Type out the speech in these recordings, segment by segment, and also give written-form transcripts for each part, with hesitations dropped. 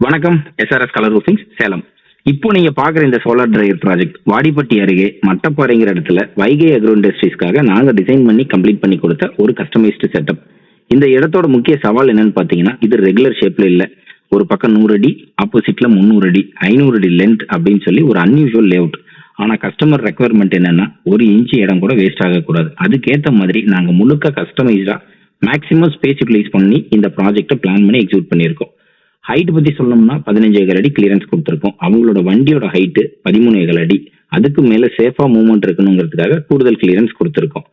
வணக்கம். SRS colour roofings Salem. இப்போ நீங்க பாக்குற இந்த சோலார் டிரைவர் ப்ராஜெக்ட் வாடிப்பட்டி அருகே மட்டப்பாறைங்கிற இடத்துல வைகை அக்ரோ இண்டஸ்ட்ரீஸ்க்காக நாங்க டிசைன் பண்ணி கம்ப்ளீட் பண்ணி கொடுத்த ஒரு கஸ்டமைஸ்டு செட்டப். இந்த இடத்தோட முக்கிய சவால் என்னன்னு பாத்தீங்கன்னா, இது ரெகுலர் ஷேப்ல இல்ல. ஒரு பக்கம் 100 அடி, ஆப்போசிட்ல 300 அடி, 500 அடி லென்த் அப்படின்னு சொல்லி ஒரு அன்யூஷுவல் லேஅவுட். ஆனா கஸ்டமர் ரெக்குவயர்மெண்ட் என்னன்னா, 1 இன்ச் இடம் கூட வேஸ்ட் ஆகக்கூடாது. அதுக்கேற்ற மாதிரி நாங்க முழுக்க கஸ்டமைஸ்டா மேக்ஸிமம் ஸ்பேஸ் யூட்டிலைஸ் பண்ணி இந்த ப்ராஜெக்டை பிளான் பண்ணி எக்ஸிக்யூட் பண்ணியிருக்கோம். ஹைட் பத்தி சொல்லணும்னா 15 அடி கிளியரன்ஸ் கொடுத்துருக்கோம். அவங்களோட வண்டியோட ஹைட்டு 13 அடி. அதுக்கு மேல சேஃபா மூவ்மெண்ட் இருக்கணுங்கிறதுக்காக கூடுதல் கிளியரன்ஸ் கொடுத்துருக்கோம்.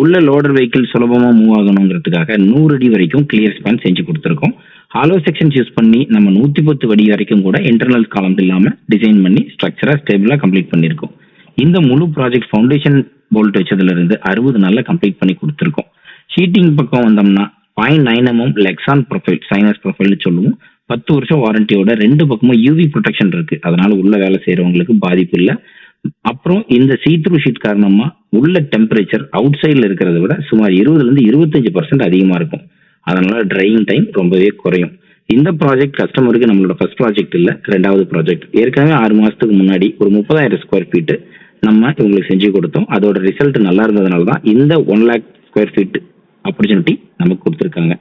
உள்ள லோடர் வெஹிக்கிள் சுலபமா மூவ் ஆகணுங்கிறதுக்காக 100 அடி வரைக்கும் கிளியர் ஸ்பேன் செஞ்சு கொடுத்துருக்கோம். ஹாலோ செக்ஷன்ஸ் யூஸ் பண்ணி நம்ம 110 அடி வரைக்கும் கூட இன்டர்னல் காலம்ஸ் இல்லாம டிசைன் பண்ணி ஸ்ட்ரக்சரா ஸ்டேபிளா கம்ப்ளீட் பண்ணியிருக்கோம். இந்த முழு ப்ராஜெக்ட் ஃபவுண்டேஷன் போல்ட் வச்சதுல இருந்து 60 நாள்ல கம்ப்ளீட் பண்ணி கொடுத்துருக்கோம். ஷீட்டிங் பக்கம் வந்தோம்னா 0.9 mm லெக்ஸான் ப்ரொஃபைல், சைனஸ் ப்ரொஃபைல்னு சொல்லுவோம். 10 வருஷம் வாரண்டியோட 2 பக்கமும் யூவி ப்ரொடெக்ஷன் இருக்கு. அதனால உள்ள வேலை செய்யறவங்களுக்கு பாதிப்பு இல்லை. அப்புறம் இந்த சீத்ரூ ஷீட் காரணமா உள்ள டெம்பரேச்சர் அவுட் சைட்ல இருக்கிறத விட சுமார் 20-25% அதிகமா இருக்கும். அதனால ட்ரையிங் டைம் ரொம்பவே குறையும். இந்த ப்ராஜெக்ட் கஸ்டமருக்கு நம்மளோட ஃபர்ஸ்ட் ப்ராஜெக்ட் இல்ல, 2வது ப்ராஜெக்ட். ஏற்கனவே 6 மாசத்துக்கு முன்னாடி ஒரு 30,000 ஸ்கொயர் ஃபீட் நம்ம இவங்களுக்கு செஞ்சு கொடுத்தோம். அதோட ரிசல்ட் நல்லா இருந்ததுனால தான் இந்த 1 lakh ஸ்கொயர் ஃபீட் ஆப்பர்ச்சுனிட்டி நமக்கு கொடுத்துருக்காங்க.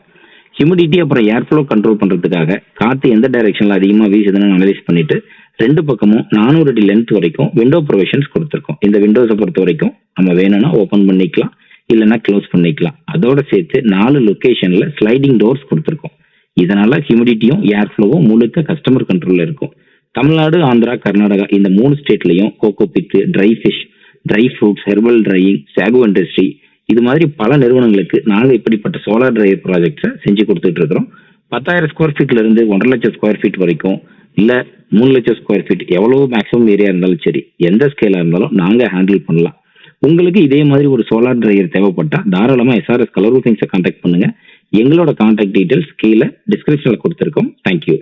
ஹியூமிடிட்டி அப்புறம் ஏர் ஃப்ளோ கண்ட்ரோல் பண்றதுக்காக காத்து எந்த டைரக்ஷன்ல அதிகமா வீசுதுன்னு அனலைஸ் பண்ணிட்டு 2 பக்கமும் 400 அடி லென்த் வரைக்கும் விண்டோ ப்ரொவிஷன்ஸ் கொடுத்துருக்கோம். இந்த விண்டோஸை பொறுத்த வரைக்கும் நம்ம வேணும்னா ஓபன் பண்ணிக்கலாம், இல்லைன்னா க்ளோஸ் பண்ணிக்கலாம். அதோட சேர்த்து 4 லொகேஷன்ல ஸ்லைடிங் டோர்ஸ் கொடுத்துருக்கோம். இதனால ஹியூமிடிட்டியும் ஏர் ஃப்ளோவும் முழுக்க கஸ்டமர் கண்ட்ரோல்ல இருக்கும். தமிழ்நாடு, ஆந்திரா, கர்நாடகா இந்த 3 ஸ்டேட்லயும் coco peat, dry fish, dry fruits, herbal drying, sago industry இது மாதிரி பல நிறுவனங்களுக்கு நாங்க இப்படிப்பட்ட சோலார் டிரைவர் ப்ராஜெக்ட்ஸை செஞ்சு கொடுத்துட்டு இருக்கிறோம். 10,000 ஸ்கொயர் ஃபீட்ல இருந்து 1.5 லட்சம் ஸ்கொயர் ஃபீட் வரைக்கும், இல்ல 3 லட்சம் ஸ்கொயர் ஃபீட், எவ்வளவு மேக்ஸிமம் ஏரியா இருந்தாலும் சரி, எந்த ஸ்கேலா இருந்தாலும் நாங்க ஹேண்டில் பண்ணலாம். உங்களுக்கு இதே மாதிரி ஒரு சோலார் டிரைவர் தேவைப்பட்டா தாராளமா எஸ்ஆர்எஸ் கலர் ரூஃபிங்ஸை கான்டாக்ட் பண்ணுங்க. எங்களோட கான்டாக்ட் டீடைல்ஸ் கீழே டிஸ்கிரிப்ஷன்ல கொடுத்துருக்கோம். தேங்க்யூ.